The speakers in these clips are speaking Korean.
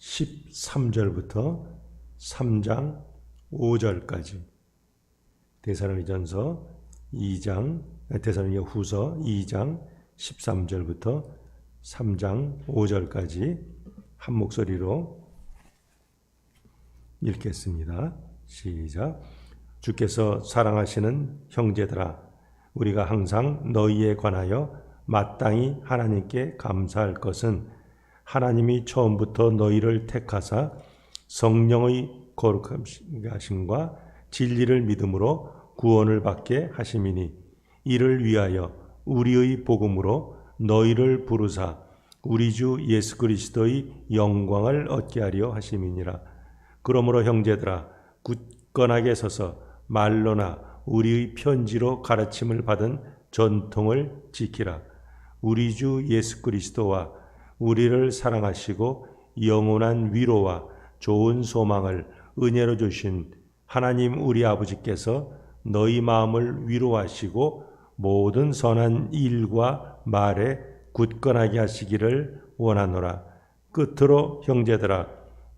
13절부터 3장 5절까지 데살로니가후서 2장 13절부터 3장 5절까지 한 목소리로 읽겠습니다. 시작. 주께서 사랑하시는 형제들아, 우리가 항상 너희에 관하여 마땅히 하나님께 감사할 것은 하나님이 처음부터 너희를 택하사 성령의 거룩하심과 진리를 믿음으로 구원을 받게 하심이니, 이를 위하여 우리의 복음으로 너희를 부르사 우리 주 예수 그리스도의 영광을 얻게 하려 하심이니라. 그러므로 형제들아, 굳건하게 서서 말로나 우리의 편지로 가르침을 받은 전통을 지키라. 우리 주 예수 그리스도와 우리를 사랑하시고 영원한 위로와 좋은 소망을 은혜로 주신 하나님 우리 아버지께서 너희 마음을 위로하시고 모든 선한 일과 말에 굳건하게 하시기를 원하노라. 끝으로 형제들아,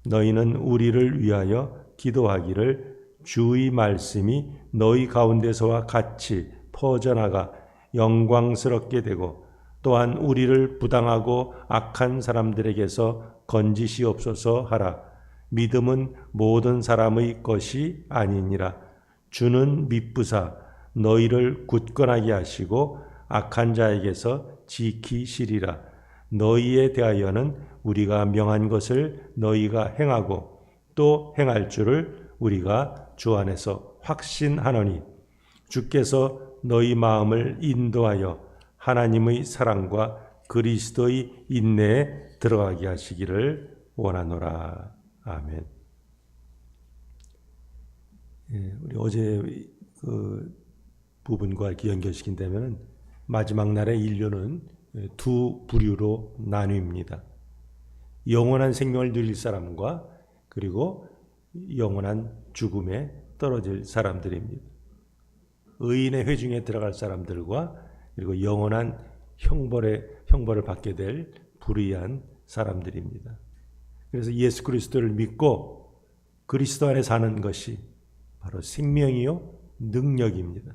너희는 우리를 위하여 기도하기를, 주의 말씀이 너희 가운데서와 같이 퍼져나가 영광스럽게 되고, 또한 우리를 부당하고 악한 사람들에게서 건지시옵소서 하라. 믿음은 모든 사람의 것이 아니니라. 주는 미쁘사 너희를 굳건하게 하시고 악한 자에게서 지키시리라. 너희에 대하여는 우리가 명한 것을 너희가 행하고 또 행할 줄을 우리가 주 안에서 확신하노니, 주께서 너희 마음을 인도하여 하나님의 사랑과 그리스도의 인내에 들어가게 하시기를 원하노라. 아멘. 우리 어제 그 부분과 이렇게 연결시킨다면 마지막 날의 인류는 두 부류로 나뉩니다. 영원한 생명을 누릴 사람과 그리고 영원한 죽음에 떨어질 사람들입니다. 의인의 회중에 들어갈 사람들과 그리고 영원한 형벌을 받게 될 불의한 사람들입니다. 그래서 예수 그리스도를 믿고 그리스도 안에 사는 것이 바로 생명이요 능력입니다.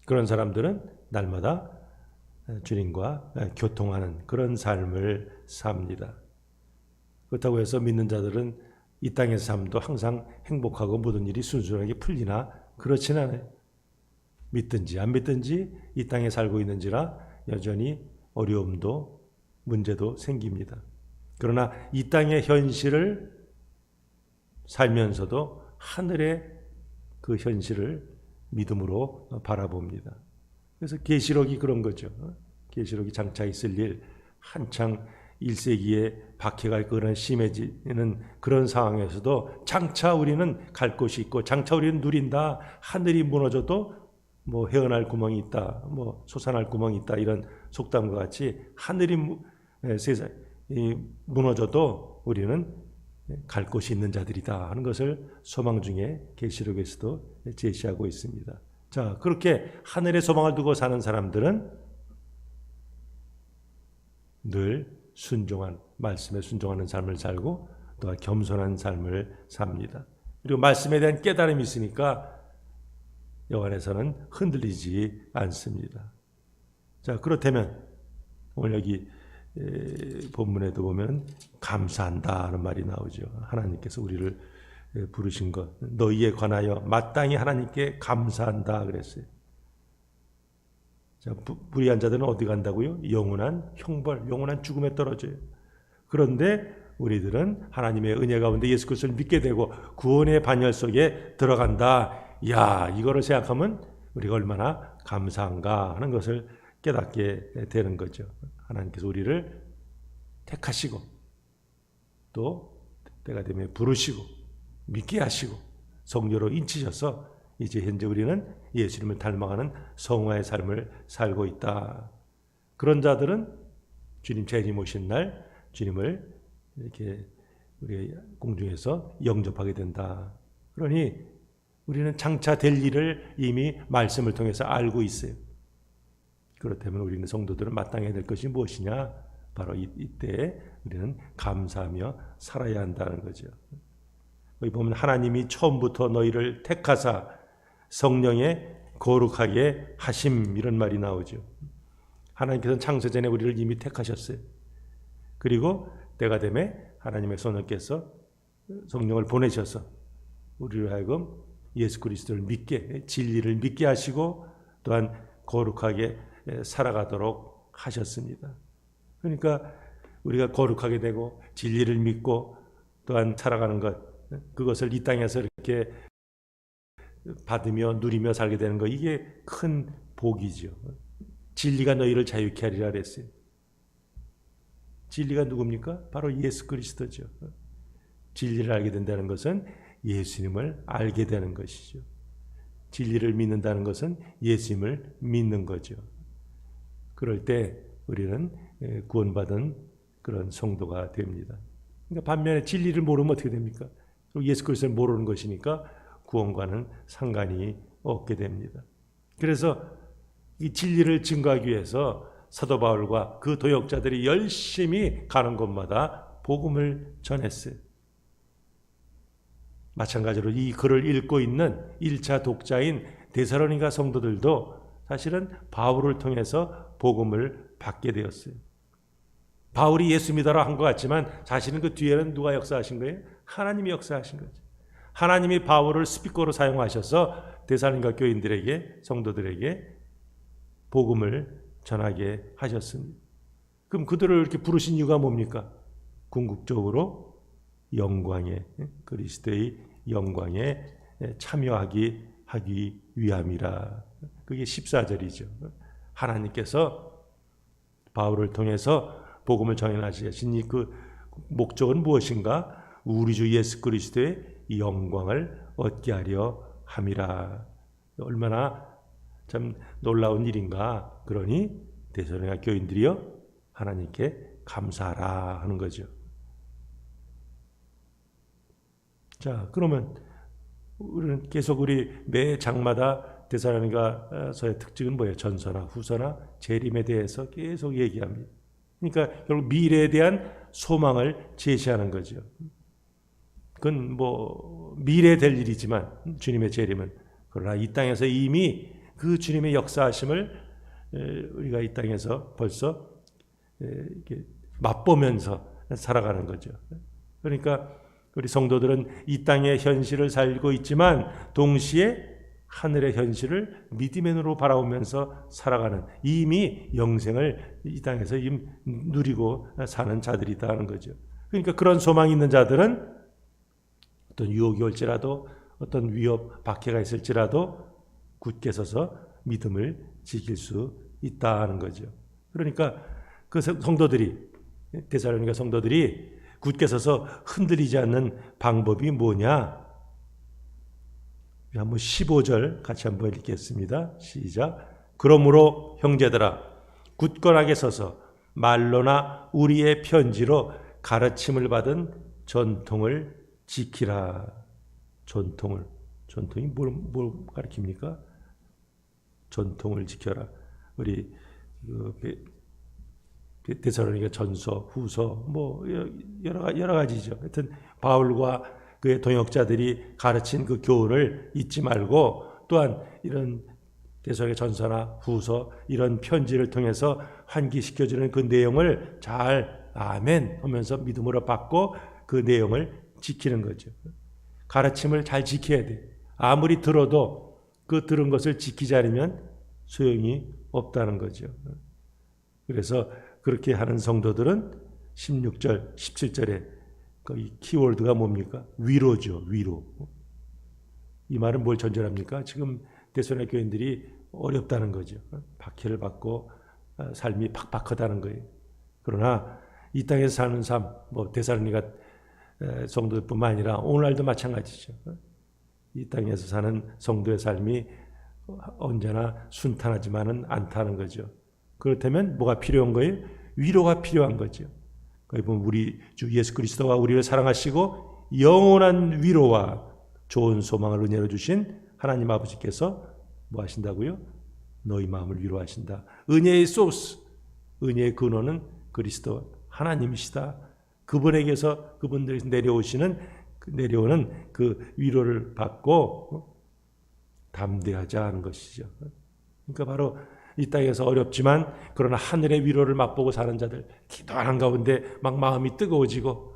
그런 사람들은 날마다 주님과 교통하는 그런 삶을 삽니다. 그렇다고 해서 믿는 자들은 이 땅의 삶도 항상 행복하고 모든 일이 순순하게 풀리나 그렇진 않아요. 믿든지 안 믿든지 이 땅에 살고 있는지라 여전히 어려움도 문제도 생깁니다. 그러나 이 땅의 현실을 살면서도 하늘의 그 현실을 믿음으로 바라봅니다. 그래서 계시록이 그런 거죠. 계시록이 장차 있을 일, 한창 1세기에 박해가 있고 그런 심해지는 그런 상황에서도 장차 우리는 갈 곳이 있고 장차 우리는 누린다. 하늘이 무너져도 뭐 헤어날 구멍이 있다, 뭐 솟아날 구멍이 있다, 이런 속담과 같이 하늘이 세상이 무너져도 우리는 갈 곳이 있는 자들이다 하는 것을 소망 중에 계시록에서도 제시하고 있습니다. 자, 그렇게 하늘의 소망을 두고 사는 사람들은 늘 순종한 말씀에 순종하는 삶을 살고 또 겸손한 삶을 삽니다. 그리고 말씀에 대한 깨달음이 있으니까 여호와 안에서는 흔들리지 않습니다. 자, 그렇다면 오늘 여기 본문에도 보면 감사한다 하는 말이 나오죠. 하나님께서 우리를 부르신 것, 너희에 관하여 마땅히 하나님께 감사한다 그랬어요. 자, 불의한 자들은 어디 간다고요? 영원한 형벌, 영원한 죽음에 떨어져요. 그런데 우리들은 하나님의 은혜 가운데 예수 그리스도를 믿게 되고 구원의 반열 속에 들어간다. 야, 이거를 생각하면 우리가 얼마나 감사한가 하는 것을 깨닫게 되는 거죠. 하나님께서 우리를 택하시고 또 때가 되면 부르시고 믿게 하시고 성령으로 인치셔서 이제 현재 우리는 예수님을 닮아가는 성화의 삶을 살고 있다. 그런 자들은 주님 재림 오신 날 주님을 이렇게 우리 공중에서 영접하게 된다. 그러니 우리는 장차 될 일을 이미 말씀을 통해서 알고 있어요. 그렇다면 우리는 성도들은 마땅히 해야 될 것이 무엇이냐? 바로 이때에 우리는 감사하며 살아야 한다는 거죠. 여기 보면 하나님이 처음부터 너희를 택하사 성령에 거룩하게 하심, 이런 말이 나오죠. 하나님께서는 창세전에 우리를 이미 택하셨어요. 그리고 때가 되매 하나님의 성령께서 성령을 보내셔서 우리를 하여금 예수 그리스도를 믿게, 진리를 믿게 하시고 또한 거룩하게 살아가도록 하셨습니다. 그러니까 우리가 거룩하게 되고 진리를 믿고 또한 살아가는 것, 그것을 이 땅에서 이렇게 받으며 누리며 살게 되는 것, 이게 큰 복이죠. 진리가 너희를 자유케 하리라 그랬어요. 진리가 누굽니까? 바로 예수 그리스도죠. 진리를 알게 된다는 것은 예수님을 알게 되는 것이죠. 진리를 믿는다는 것은 예수님을 믿는 거죠. 그럴 때 우리는 구원받은 그런 성도가 됩니다. 그러니까 반면에 진리를 모르면 어떻게 됩니까? 예수 그리스도를 모르는 것이니까 구원과는 상관이 없게 됩니다. 그래서 이 진리를 증거하기 위해서 사도 바울과 그 도역자들이 열심히 가는 곳마다 복음을 전했어요. 마찬가지로 이 글을 읽고 있는 1차 독자인 데살로니가 성도들도 사실은 바울을 통해서 복음을 받게 되었어요. 바울이 예수 믿어라 한 것 같지만 사실은 그 뒤에는 누가 역사하신 거예요? 하나님이 역사하신 거죠. 하나님이 바울을 스피커로 사용하셔서 데살로니가 교인들에게, 성도들에게 복음을 전하게 하셨습니다. 그럼 그들을 이렇게 부르신 이유가 뭡니까? 궁극적으로 영광에, 그리스도의 영광에 참여하기 위함이라. 그게 14절이죠. 하나님께서 바울을 통해서 복음을 전하신 그 목적은 무엇인가? 우리 주 예수 그리스도의 영광을 얻게 하려 함이라. 얼마나 참 놀라운 일인가. 그러니 데살로니가 교인들이여 하나님께 감사하라 하는 거죠. 자, 그러면 우리는 계속 우리 매 장마다 데살로니가서의 특징은 뭐예요? 전서나 후서나 재림에 대해서 계속 얘기합니다. 그러니까 결국 미래에 대한 소망을 제시하는 거죠. 그건 뭐 미래에 될 일이지만 주님의 재림은, 그러나 이 땅에서 이미 그 주님의 역사하심을 우리가 이 땅에서 벌써 이렇게 맛보면서 살아가는 거죠. 그러니까 우리 성도들은 이 땅의 현실을 살고 있지만 동시에 하늘의 현실을 믿음의 눈으로 바라보면서 살아가는, 이미 영생을 이 땅에서 누리고 사는 자들이다 하는 거죠. 그러니까 그런 소망이 있는 자들은 어떤 유혹이 올지라도 어떤 위협, 박해가 있을지라도 굳게 서서 믿음을 지킬 수 있다 하는 거죠. 그러니까 그 성도들이, 데살로니가 성도들이 굳게 서서 흔들리지 않는 방법이 뭐냐? 한번 15절 같이 한번 읽겠습니다. 시작. 그러므로 형제들아 굳건하게 서서 말로나 우리의 편지로 가르침을 받은 전통을 지키라. 전통이 뭘 가르칩니까? 전통을 지켜라. 우리 데살로니가 전서, 후서 뭐 여러 가지죠. 하여튼 바울과 그의 동역자들이 가르친 그 교훈을 잊지 말고, 또한 이런 데살로니가 전서나 후서 이런 편지를 통해서 환기시켜주는 그 내용을 잘 아멘 하면서 믿음으로 받고 그 내용을 지키는 거죠. 가르침을 잘 지켜야 돼. 아무리 들어도 그 들은 것을 지키지 않으면 소용이 없다는 거죠. 그래서 그렇게 하는 성도들은 16절, 17절에 그 키워드가 뭡니까? 위로죠, 위로. 이 말은 뭘 전제합니까? 지금 데살로니가 교인들이 어렵다는 거죠. 박해를 받고 삶이 팍팍하다는 거예요. 그러나 이 땅에서 사는 삶, 뭐 데살로니가 성도들뿐만 아니라 오늘날도 마찬가지죠. 이 땅에서 사는 성도의 삶이 언제나 순탄하지만은 않다는 거죠. 그렇다면 뭐가 필요한 거예요? 위로가 필요한 거죠. 거기 보면 우리 주 예수 그리스도가 우리를 사랑하시고 영원한 위로와 좋은 소망을 은혜로 주신 하나님 아버지께서 뭐 하신다고요? 너희 마음을 위로하신다. 은혜의 소스, 은혜의 근원은 그리스도 하나님이시다. 그분에게서 그분들이 내려오는 그 위로를 받고 담대하자 하는 것이죠. 그러니까 바로 이 땅에서 어렵지만 그러나 하늘의 위로를 맛보고 사는 자들, 기도하는 가운데 막 마음이 뜨거워지고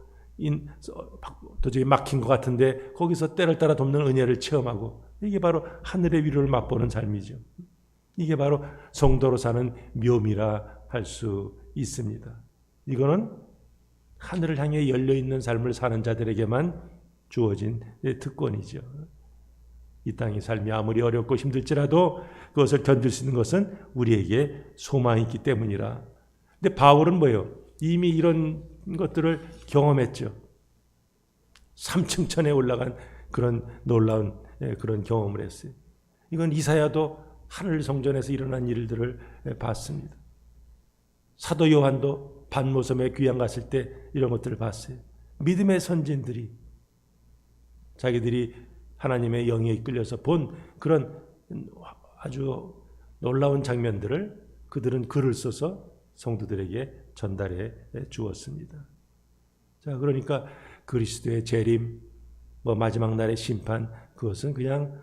도저히 막힌 것 같은데 거기서 때를 따라 돕는 은혜를 체험하고, 이게 바로 하늘의 위로를 맛보는 삶이죠. 이게 바로 성도로 사는 묘미라 할 수 있습니다. 이거는 하늘을 향해 열려있는 삶을 사는 자들에게만 주어진 특권이죠. 이 땅의 삶이 아무리 어렵고 힘들지라도 그것을 견딜 수 있는 것은 우리에게 소망이 있기 때문이라. 근데 바울은 뭐예요? 이미 이런 것들을 경험했죠. 3층천에 올라간 그런 놀라운 그런 경험을 했어요. 이건 이사야도 하늘 성전에서 일어난 일들을 봤습니다. 사도 요한도 반모섬에 귀양 갔을 때 이런 것들을 봤어요. 믿음의 선진들이 자기들이 하나님의 영에 이끌려서 본 그런 아주 놀라운 장면들을 그들은 글을 써서 성도들에게 전달해 주었습니다. 자, 그러니까 그리스도의 재림, 마지막 날의 심판, 그것은 그냥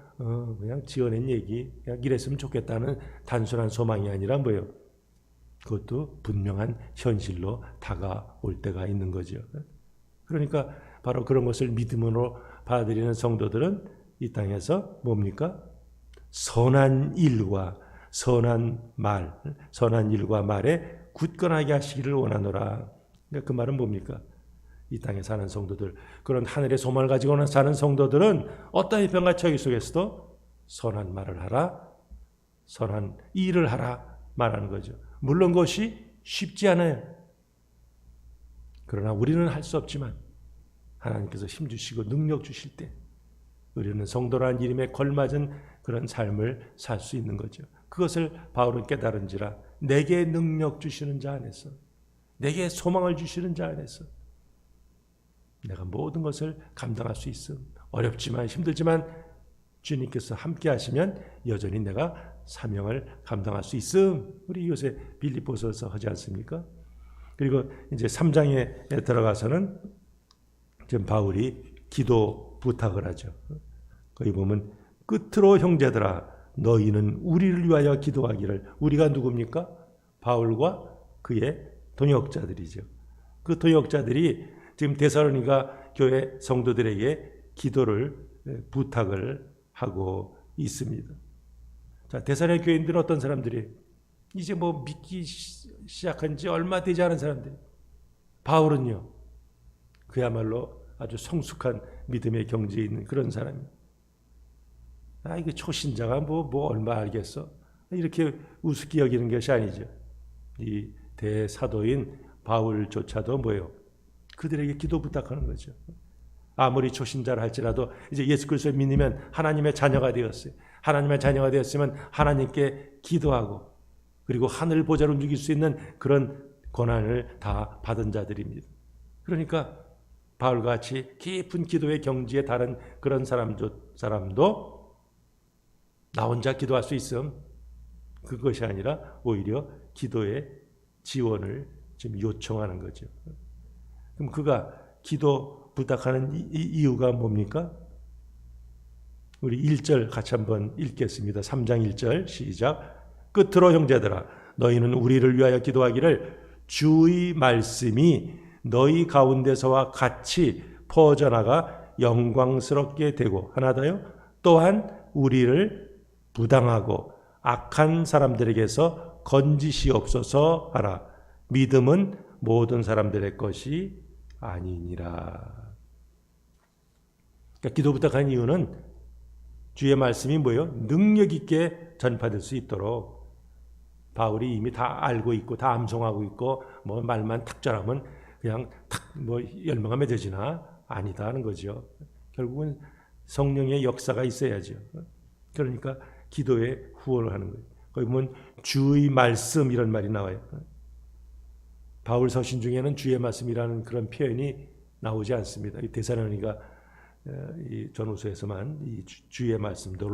지어낸 얘기, 그냥 이랬으면 좋겠다는 단순한 소망이 아니라 뭐예요? 그것도 분명한 현실로 다가올 때가 있는 거죠. 그러니까 바로 그런 것을 믿음으로 받아들이는 성도들은 이 땅에서 뭡니까? 선한 일과 말에 굳건하게 하시기를 원하노라. 그러니까 그 말은 뭡니까? 이 땅에 사는 성도들, 그런 하늘의 소망을 가지고 사는 성도들은 어떤 형편과 처해 속에서도 선한 말을 하라, 선한 일을 하라 말하는 거죠. 물론 그것이 쉽지 않아요. 그러나 우리는 할 수 없지만 하나님께서 힘주시고 능력 주실 때 우리는 성도라는 이름에 걸맞은 그런 삶을 살 수 있는 거죠. 그것을 바울은 깨달은지라 내게 능력 주시는 자 안에서, 내게 소망을 주시는 자 안에서 내가 모든 것을 감당할 수 있음. 어렵지만 힘들지만 주님께서 함께 하시면 여전히 내가 사명을 감당할 수 있음. 우리 요새 빌립보서에서 하지 않습니까? 그리고 이제 3장에 들어가서는 지금 바울이 기도 부탁을 하죠. 거기 보면 끝으로 형제들아 너희는 우리를 위하여 기도하기를. 우리가 누굽니까? 바울과 그의 동역자들이죠. 그 동역자들이 지금 데살로니가 교회 성도들에게 기도를 부탁을 하고 있습니다. 자, 데살로니가 교인들은 어떤 사람들이 이제 믿기 시작한 지 얼마 되지 않은 사람들. 바울은요, 그야말로 아주 성숙한 믿음의 경지에 있는 그런 사람이에요. 이거 초신자가 얼마 알겠어? 이렇게 우습게 여기는 것이 아니죠. 이 대사도인 바울조차도 뭐예요? 그들에게 기도 부탁하는 거죠. 아무리 초신자라 할지라도 이제 예수 그리스도를 믿으면 하나님의 자녀가 되었어요. 하나님의 자녀가 되었으면 하나님께 기도하고 그리고 하늘 보좌로 움직일 수 있는 그런 권한을 다 받은 자들입니다. 그러니까 바울과 같이 깊은 기도의 경지에 다른 그런 사람도 나 혼자 기도할 수 있음. 그것이 아니라 오히려 기도의 지원을 지금 요청하는 거죠. 그럼 그가 기도 부탁하는 이유가 뭡니까? 우리 1절 같이 한번 읽겠습니다. 3장 1절 시작. 끝으로 형제들아 너희는 우리를 위하여 기도하기를 주의 말씀이 너희 가운데서와 같이 퍼져나가 영광스럽게 되고 하나 더요. 또한 우리를 부당하고 악한 사람들에게서 건지시옵소서 하라. 믿음은 모든 사람들의 것이 아니니라. 그러니까 기도 부탁한 이유는 주의 말씀이 뭐예요? 능력 있게 전파될 수 있도록. 바울이 이미 다 알고 있고 다 암송하고 있고 말만 탁 전하면 그냥 탁 열명하면 되지나 아니다 하는 거죠. 결국은 성령의 역사가 있어야죠. 그러니까 기도에 후원을 하는 거예요. 거기 보면 주의 말씀 이런 말이 나와요. 바울 서신 중에는 주의 말씀이라는 그런 표현이 나오지 않습니다. 이 데살로니가 이 전후서에서만 이 주의 말씀, the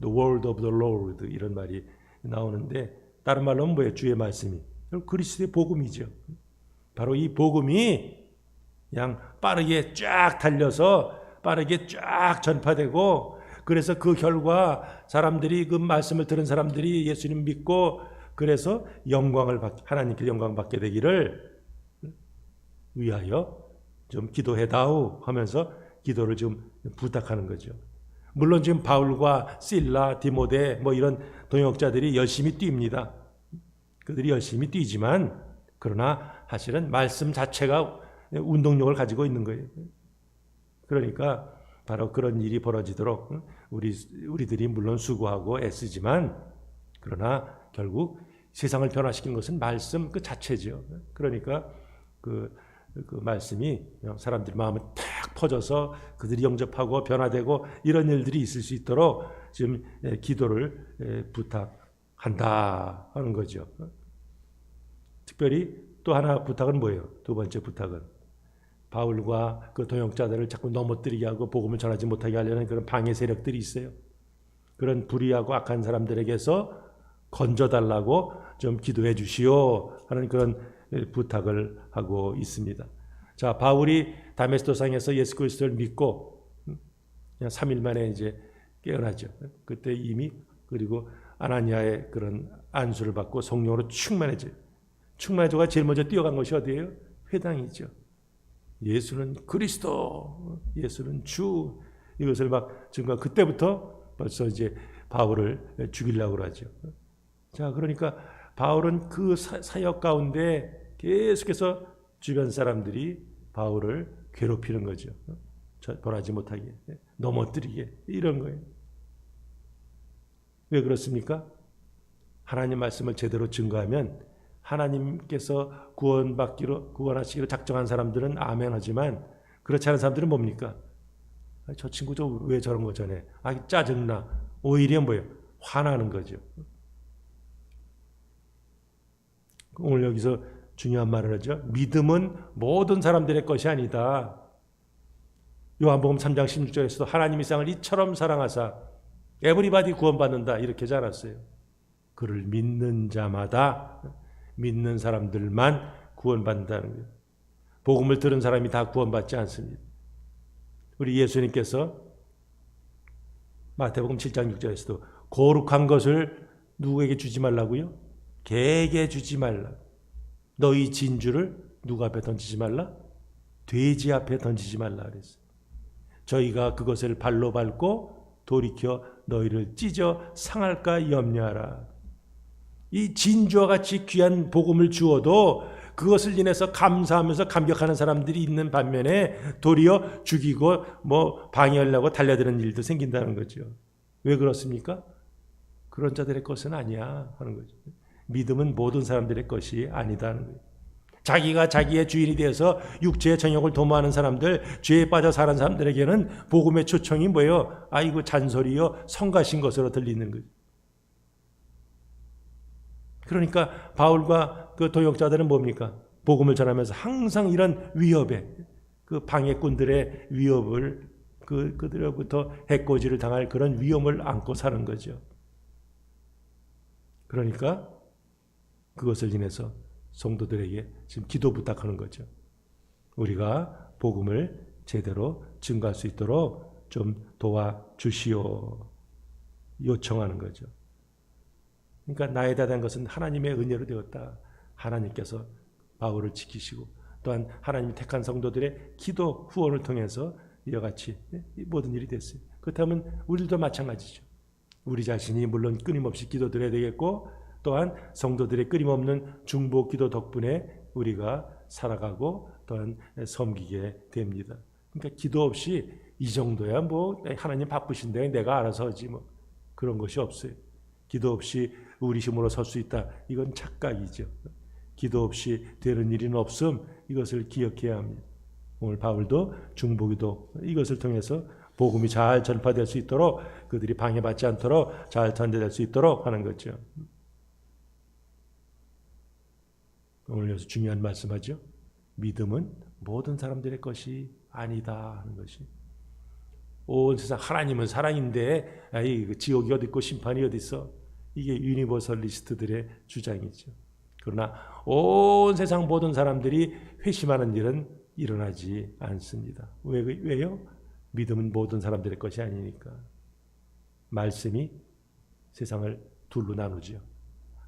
word of the Lord 이런 말이 나오는데 다른 말로는 뭐예요? 주의 말씀이 그리스도의 복음이죠. 바로 이 복음이 그냥 빠르게 쫙 달려서 빠르게 쫙 전파되고, 그래서 그 결과 사람들이, 그 말씀을 들은 사람들이 예수님 믿고, 그래서 하나님께 영광 받게 되기를 위하여 좀 기도해다오 하면서 기도를 좀 부탁하는 거죠. 물론 지금 바울과 실라, 디모데 이런 동역자들이 열심히 뜁니다. 그들이 열심히 뛰지만, 그러나 사실은 말씀 자체가 운동력을 가지고 있는 거예요. 그러니까 바로 그런 일이 벌어지도록 우리들이 물론 수고하고 애쓰지만, 그러나 결국 세상을 변화시킨 것은 말씀 그 자체죠. 그러니까 그 말씀이 사람들 마음에 탁 퍼져서 그들이 영접하고 변화되고 이런 일들이 있을 수 있도록 지금 기도를 부탁한다 하는 거죠. 특별히 또 하나 부탁은 뭐예요? 두 번째 부탁은 바울과 그 동역자들을 자꾸 넘어뜨리게 하고 복음을 전하지 못하게 하려는 그런 방해 세력들이 있어요. 그런 불의하고 악한 사람들에게서 건져달라고 좀 기도해 주시오 하는 그런 부탁을 하고 있습니다. 자, 바울이 다메스토상에서 예수 그리스도를 믿고 그냥 3일 만에 이제 깨어나죠. 그때 이미, 그리고 아나니아의 그런 안수를 받고 성령으로 충만해져요. 충만해져가 제일 먼저 뛰어간 것이 어디예요? 회당이죠. 예수는 그리스도, 예수는 주, 이것을 막 증거. 그때부터 벌써 이제 바울을 죽이려고 그러죠. 자, 그러니까 바울은 그 사역 가운데 계속해서 주변 사람들이 바울을 괴롭히는 거죠. 변하지 못하게, 넘어뜨리게, 이런 거예요. 왜 그렇습니까? 하나님 말씀을 제대로 증거하면 하나님께서 구원하시기로 작정한 사람들은 아멘 하지만, 그렇지 않은 사람들은 뭡니까? 저 친구 왜 저런 거 전해? 짜증나. 오히려 뭐예요? 화나는 거죠. 오늘 여기서 중요한 말을 하죠. 믿음은 모든 사람들의 것이 아니다. 요한복음 3장 16절에서도 하나님이 세상을 이처럼 사랑하사 에브리바디 구원받는다 이렇게 하지 않았어요. 그를 믿는 자마다, 믿는 사람들만 구원받는다는 거예요. 복음을 들은 사람이 다 구원받지 않습니다. 우리 예수님께서 마태복음 7장 6절에서도 거룩한 것을 누구에게 주지 말라고요? 개에게 주지 말라. 너희 진주를 누구 앞에 던지지 말라? 돼지 앞에 던지지 말라 그랬어요. 저희가 그것을 발로 밟고 돌이켜 너희를 찢어 상할까 염려하라. 이 진주와 같이 귀한 복음을 주어도 그것을 인해서 감사하면서 감격하는 사람들이 있는 반면에 도리어 죽이고 방해하려고 달려드는 일도 생긴다는 거죠. 왜 그렇습니까? 그런 자들의 것은 아니야 하는 거죠. 믿음은 모든 사람들의 것이 아니다는 거예요. 자기가 자기의 주인이 되어서 육체의 정욕을 도모하는 사람들, 죄에 빠져 사는 사람들에게는 복음의 초청이 뭐예요? 아이고 잔소리요, 성가신 것으로 들리는 거죠. 그러니까 바울과 그 동역자들은 뭡니까? 복음을 전하면서 항상 이런 위협에, 그 방해꾼들의 위협을, 그들로부터 해코지를 당할 그런 위험을 안고 사는 거죠. 그러니까 그것을 인해서 성도들에게 지금 기도 부탁하는 거죠. 우리가 복음을 제대로 증거할 수 있도록 좀 도와주시오, 요청하는 거죠. 그러니까 나에 대한 것은 하나님의 은혜로 되었다. 하나님께서 바울을 지키시고 또한 하나님이 택한 성도들의 기도 후원을 통해서 이와 같이 모든 일이 됐어요. 그렇다면 우리도 마찬가지죠. 우리 자신이 물론 끊임없이 기도드려야 되겠고, 또한 성도들의 끊임없는 중보 기도 덕분에 우리가 살아가고 또한 섬기게 됩니다. 그러니까 기도 없이 이 정도야 하나님 바쁘신데 내가 알아서 하지 그런 것이 없어요. 기도 없이 우리 힘으로 설 수 있다. 이건 착각이죠. 기도 없이 되는 일은 없음. 이것을 기억해야 합니다. 오늘 바울도 중보기도 이것을 통해서 복음이 잘 전파될 수 있도록, 그들이 방해받지 않도록 잘 전달될 수 있도록 하는 거죠. 오늘 여기서 중요한 말씀하죠. 믿음은 모든 사람들의 것이 아니다 하는 것이. 온 세상 하나님은 사랑인데 지옥이 어디 있고 심판이 어디 있어? 이게 유니버설리스트들의 주장이죠. 그러나 온 세상 모든 사람들이 회심하는 일은 일어나지 않습니다. 왜요? 믿음은 모든 사람들의 것이 아니니까. 말씀이 세상을 둘로 나누죠.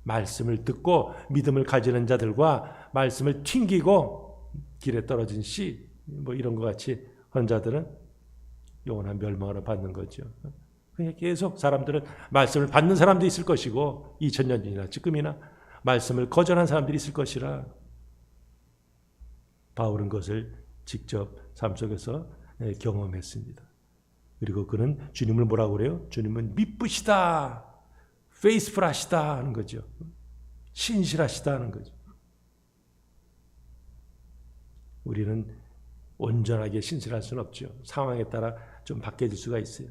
말씀을 듣고 믿음을 가지는 자들과 말씀을 튕기고 길에 떨어진 씨, 이런 것 같이 하는 자들은 영원한 멸망을 받는 거죠. 그냥 계속 사람들은 말씀을 받는 사람도 있을 것이고 2000년이나 지금이나 말씀을 거절한 사람들이 있을 것이라 바울은 그것을 직접 삶 속에서 경험했습니다. 그리고 그는 주님을 뭐라고 그래요? 주님은 미쁘시다, 페이스풀하시다 하는 거죠. 신실하시다 하는 거죠. 우리는 온전하게 신실할 수는 없죠. 상황에 따라 좀 바뀌어질 수가 있어요.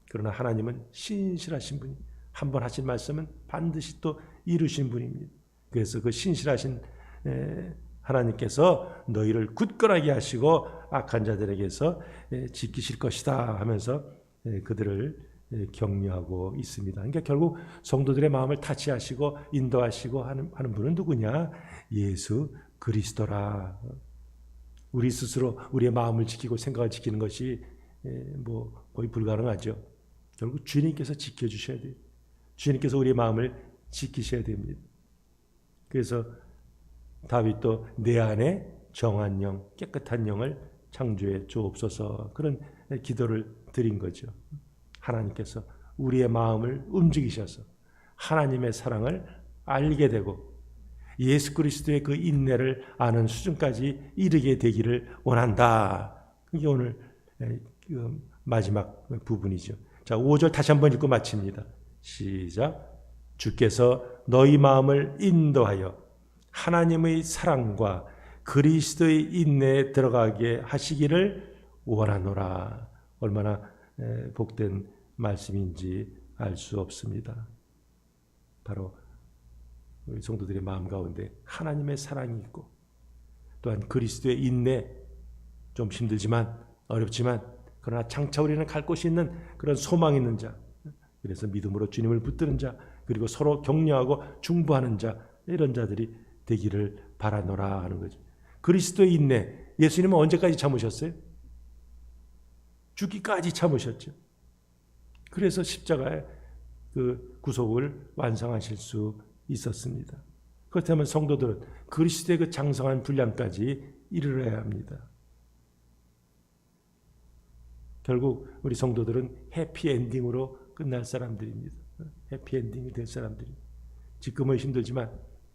그러나 하나님은 신실하신 분이 한 번 하신 말씀은 반드시 또 이루신 분입니다. 그래서 그 신실하신 하나님께서 너희를 굳건하게 하시고 악한 자들에게서 지키실 것이다 하면서 그들을 격려하고 있습니다. 그러니까 결국 성도들의 마음을 타치하시고 인도하시고 하는 분은 누구냐? 예수 그리스도라. 우리 스스로 우리의 마음을 지키고 생각을 지키는 것이 거의 불가능하죠. 결국 주님께서 지켜주셔야 돼요. 주님께서 우리의 마음을 지키셔야 됩니다. 그래서 다윗도 내 안에 정한 영, 깨끗한 영을 창조해 주옵소서 그런 기도를 드린 거죠. 하나님께서 우리의 마음을 움직이셔서 하나님의 사랑을 알게 되고 예수 그리스도의 그 인내를 아는 수준까지 이르게 되기를 원한다. 이게 오늘 마지막 부분이죠. 자, 5절 다시 한번 읽고 마칩니다. 시작. 주께서 너희 마음을 인도하여 하나님의 사랑과 그리스도의 인내에 들어가게 하시기를 원하노라. 얼마나 복된 말씀인지 알 수 없습니다. 바로 우리 성도들의 마음 가운데 하나님의 사랑이 있고 또한 그리스도의 인내, 좀 힘들지만 어렵지만 그러나 장차 우리는 갈 곳이 있는 그런 소망이 있는 자, 그래서 믿음으로 주님을 붙드는 자, 그리고 서로 격려하고 중보하는 자, 이런 자들이 되기를 바라노라 하는 거죠. 그리스도의 인내, 예수님은 언제까지 참으셨어요? 죽기까지 참으셨죠. 그래서 십자가의 그 구속을 완성하실 수 있었습니다. 그렇다면 성도들은 그리스도의 그 장성한 분량까지 이르러야 합니다. 결국 우리 성도들은 해피엔딩으로 끝날 사람들입니다. 해피엔딩이 될 사람들입니다. 지금은 힘들지만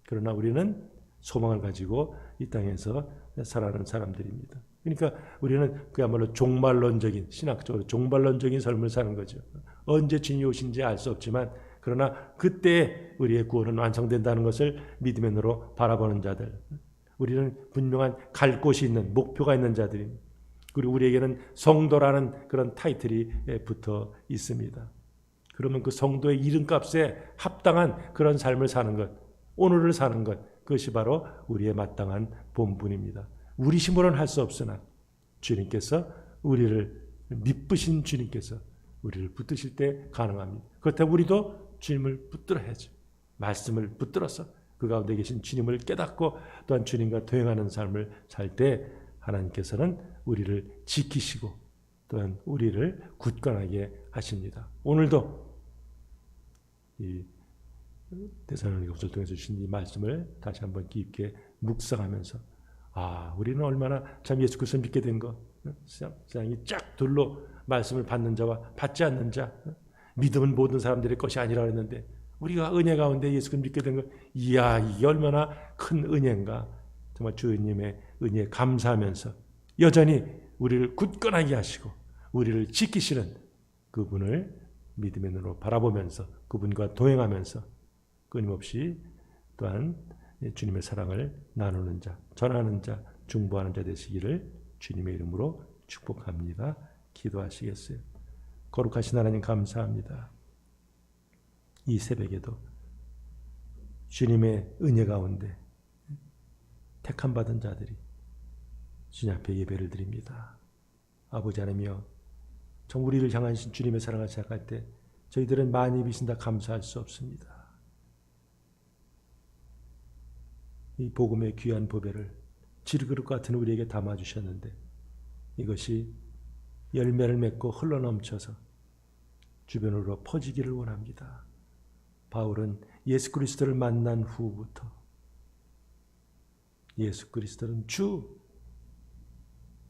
그러나 우리는 소망을 가지고 이 땅에서 살아가는 사람들입니다. 그러니까 우리는 그야말로 종말론적인, 신학적으로 종말론적인 삶을 사는 거죠. 언제 주님이 오신지 알 수 없지만 그러나 그때 우리의 구원은 완성된다는 것을 믿음의 눈으로 바라보는 자들. 우리는 분명한 갈 곳이 있는, 목표가 있는 자들입니다. 그리고 우리에게는 성도라는 그런 타이틀이 붙어 있습니다. 그러면 그 성도의 이름값에 합당한 그런 삶을 사는 것, 오늘을 사는 것, 그것이 바로 우리의 마땅한 본분입니다. 우리 힘으로는 할 수 없으나 주님께서 우리를 미쁘신 주님께서 우리를 붙드실 때 가능합니다. 그렇다면 우리도 주님을 붙들어야죠. 말씀을 붙들어서 그 가운데 계신 주님을 깨닫고 또한 주님과 동행하는 삶을 살 때 하나님께서는 우리를 지키시고 또한 우리를 굳건하게 하십니다. 오늘도 이 데살로니가서를 통해서 주신 이 말씀을 다시 한번 깊게 묵상하면서 우리는 얼마나 참 예수 그리스도를 믿게 된 것, 세상이 쫙 둘로 말씀을 받는 자와 받지 않는 자, 믿음은 모든 사람들의 것이 아니라 했는데 우리가 은혜 가운데 예수 그리스도를 믿게 된 것, 이게 얼마나 큰 은혜인가. 정말 주님의 은혜에 감사하면서 여전히 우리를 굳건하게 하시고 우리를 지키시는 그분을 믿음의 눈으로 바라보면서 그분과 동행하면서 끊임없이 또한 주님의 사랑을 나누는 자, 전하는 자, 중보하는 자 되시기를 주님의 이름으로 축복합니다. 기도하시겠어요? 거룩하신 하나님 감사합니다. 이 새벽에도 주님의 은혜 가운데 택함 받은 자들이 주님 앞에 예배를 드립니다. 아버지 하나님이여, 정 우리를 향하신 주님의 사랑을 생각할 때 저희들은 많이 비신다 감사할 수 없습니다. 이 복음의 귀한 보배를 질그릇 같은 우리에게 담아주셨는데 이것이 열매를 맺고 흘러넘쳐서 주변으로 퍼지기를 원합니다. 바울은 예수 그리스도를 만난 후부터 예수 그리스도는 주,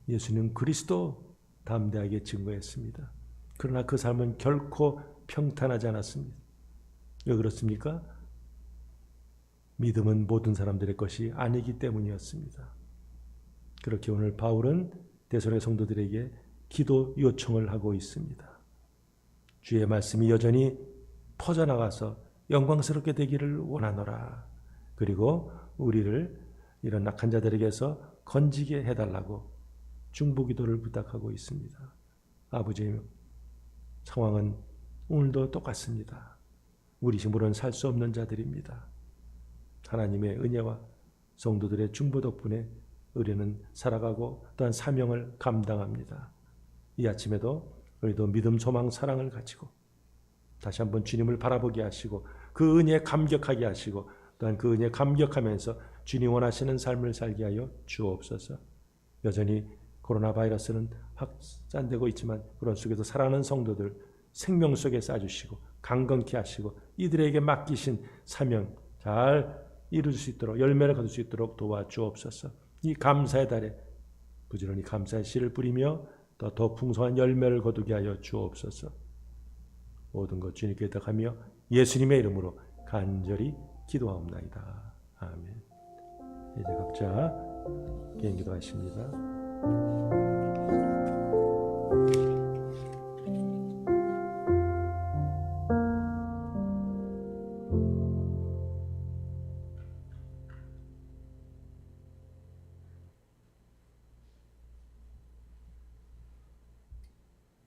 예수는 그리스도 담대하게 증거했습니다. 그러나 그 삶은 결코 평탄하지 않았습니다. 왜 그렇습니까? 믿음은 모든 사람들의 것이 아니기 때문이었습니다. 그렇게 오늘 바울은 데살로니가 성도들에게 기도 요청을 하고 있습니다. 주의 말씀이 여전히 퍼져나가서 영광스럽게 되기를 원하노라. 그리고 우리를 이런 악한 자들에게서 건지게 해달라고 중보기도를 부탁하고 있습니다. 아버지, 상황은 오늘도 똑같습니다. 우리 힘으로는 살 수 없는 자들입니다. 하나님의 은혜와 성도들의 중보 덕분에 우리는 살아가고 또한 사명을 감당합니다. 이 아침에도 우리도 믿음, 소망, 사랑을 가지고 다시 한번 주님을 바라보게 하시고 그 은혜에 감격하게 하시고 또한 그 은혜에 감격하면서 주님 원하시는 삶을 살게 하여 주옵소서. 여전히 코로나 바이러스는 확산되고 있지만 그런 속에서 살아가는 성도들 생명 속에 쌓아주시고 강건케 하시고 이들에게 맡기신 사명 잘 이룰 수 있도록 열매를 거둘 수 있도록 도와주옵소서. 이 감사의 달에 부지런히 감사의 씨를 뿌리며 더 풍성한 열매를 거두게 하여 주옵소서. 모든 것 주님께 의탁하며 예수님의 이름으로 간절히 기도하옵나이다. 아멘. 이제 각자 개인 기도하십니다.